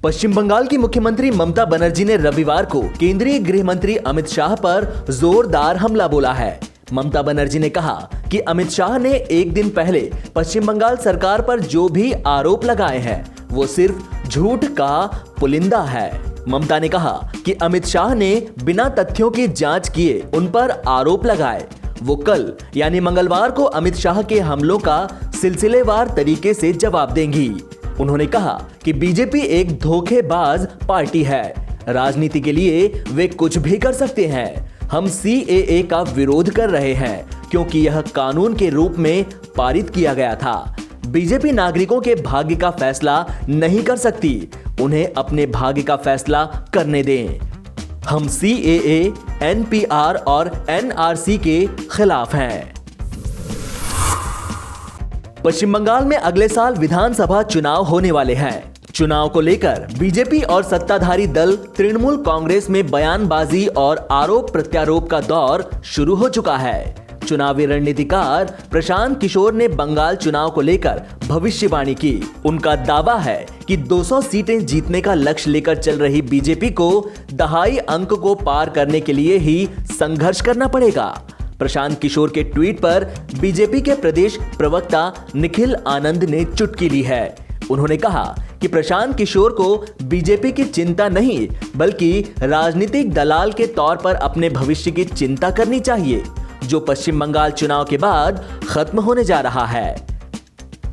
पश्चिम बंगाल की मुख्यमंत्री ममता बनर्जी ने रविवार को केंद्रीय गृह मंत्री अमित शाह पर जोरदार हमला बोला है। ममता बनर्जी ने कहा कि अमित शाह ने एक दिन पहले पश्चिम बंगाल सरकार पर जो भी आरोप लगाए हैं वो सिर्फ झूठ का पुलिंदा है। ममता ने कहा कि अमित शाह ने बिना तथ्यों की जांच किए उन पर आरोप लगाए। वो कल यानी मंगलवार को अमित शाह के हमलों का सिलसिलेवार तरीके से जवाब देंगी। उन्होंने कहा कि बीजेपी एक धोखेबाज पार्टी है। राजनीति के लिए वे कुछ भी कर सकते हैं। हम CAA का विरोध कर रहे हैं क्योंकि यह कानून के रूप में पारित किया गया था। बीजेपी नागरिकों के भाग्य का फैसला नहीं कर सकती, उन्हें अपने भाग्य का फैसला करने दें। हम CAA, NPR और NRC के खिलाफ हैं। पश्चिम बंगाल में अगले साल विधानसभा चुनाव होने वाले हैं। चुनाव को लेकर बीजेपी और सत्ताधारी दल तृणमूल कांग्रेस में बयानबाजी और आरोप प्रत्यारोप का दौर शुरू हो चुका है। चुनावी रणनीतिकार प्रशांत किशोर ने बंगाल चुनाव को लेकर भविष्यवाणी की। उनका दावा है कि 200 सीटें जीतने का लक्ष्य लेकर चल रही बीजेपी को दहाई अंक को पार करने के लिए ही संघर्ष करना पड़ेगा। प्रशांत किशोर के ट्वीट पर बीजेपी के प्रदेश प्रवक्ता निखिल आनंद ने चुटकी ली है। उन्होंने कहा कि प्रशांत किशोर को बीजेपी की चिंता नहीं बल्कि राजनीतिक दलाल के तौर पर अपने भविष्य की चिंता करनी चाहिए, जो पश्चिम बंगाल चुनाव के बाद खत्म होने जा रहा है।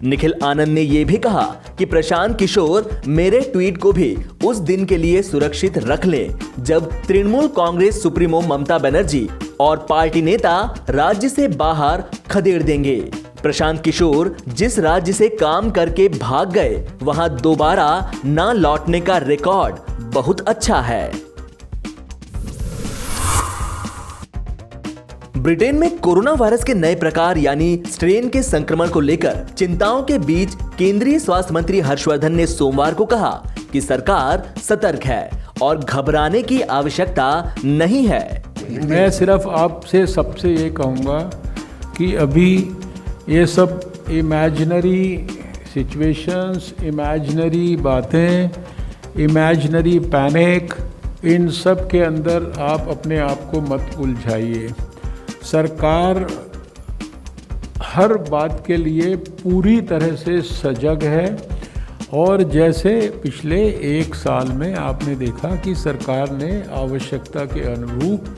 निखिल आनंद ने यह भी कहा कि प्रशांत किशोर मेरे ट्वीट को भी उस दिन के लिए सुरक्षित रख लें जब तृणमूल कांग्रेस सुप्रीमो ममता बनर्जी और पार्टी नेता राज्य से बाहर खदेड़ देंगे। प्रशांत किशोर जिस राज्य से काम करके भाग गए वहां दोबारा ना लौटने का रिकॉर्ड बहुत अच्छा है। ब्रिटेन में कोरोना वायरस के नए प्रकार यानी स्ट्रेन के संक्रमण को लेकर चिंताओं के बीच केंद्रीय स्वास्थ्य मंत्री हर्षवर्धन ने सोमवार को कहा कि सरकार सतर्क है और घबराने की आवश्यकता नहीं है। मैं सिर्फ आपसे सबसे ये कहूँगा कि अभी ये सब इमेजिनरी सिचुएशंस, इमेजिनरी बातें, इमेजिनरी पैनिक, इन सब के अंदर आप अपने आप को मत उलझाइए। सरकार हर बात के लिए पूरी तरह से सजग है और जैसे पिछले एक साल में आपने देखा कि सरकार ने आवश्यकता के अनुरूप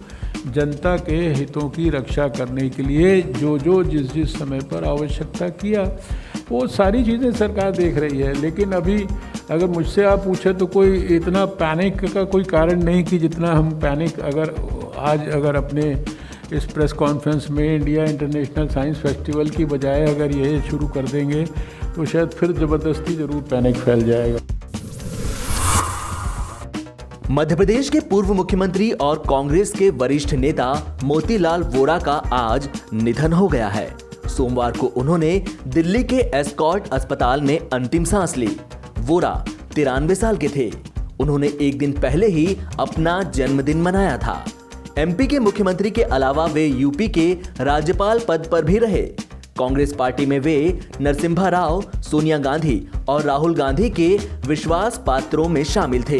जनता के हितों की रक्षा करने के लिए जो जिस समय पर आवश्यकता किया वो सारी चीज़ें सरकार देख रही है। लेकिन अभी अगर मुझसे आप पूछे तो कोई इतना पैनिक का कोई कारण नहीं कि जितना हम पैनिक अगर अपने इस प्रेस कॉन्फ्रेंस में इंडिया इंटरनेशनल साइंस फेस्टिवल की बजाय अगर ये शुरू कर देंगे तो शायद फिर ज़बरदस्ती ज़रूर पैनिक फैल जाएगा। मध्य प्रदेश के पूर्व मुख्यमंत्री और कांग्रेस के वरिष्ठ नेता मोतीलाल वोरा का आज निधन हो गया है। सोमवार को उन्होंने दिल्ली के एस्कॉर्ट अस्पताल में अंतिम सांस ली। वोरा 93 साल के थे। उन्होंने एक दिन पहले ही अपना जन्मदिन मनाया था। MP के मुख्यमंत्री के अलावा वे UP के राज्यपाल पद पर भी रहे। कांग्रेस पार्टी में वे नरसिम्हा राव, सोनिया गांधी और राहुल गांधी के विश्वास पात्रों में शामिल थे।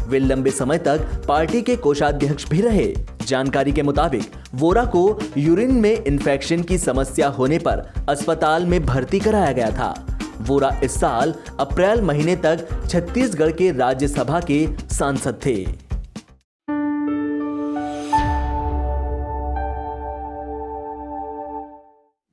वे लंबे समय तक पार्टी के कोषाध्यक्ष भी रहे। जानकारी के मुताबिक वोरा को यूरिन में इन्फेक्शन की समस्या होने पर अस्पताल में भर्ती कराया गया था। वोरा इस साल अप्रैल महीने तक छत्तीसगढ़ के राज्यसभा के सांसद थे।